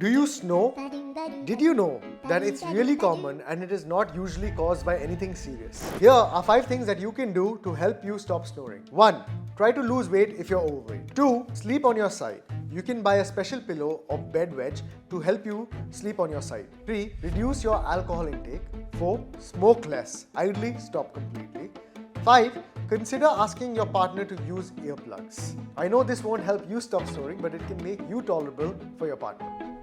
Do you snore? Did you know that it's really common and it is not usually caused by anything serious? Here are 5 things that you can do to help you stop snoring. 1. Try to lose weight if you're overweight. 2. Sleep on your side. You can buy a special pillow or bed wedge to help you sleep on your side. 3. Reduce your alcohol intake. 4. Smoke less. Ideally, stop completely. 5. Consider asking your partner to use earplugs. I know this won't help you stop snoring, but it can make you tolerable for your partner.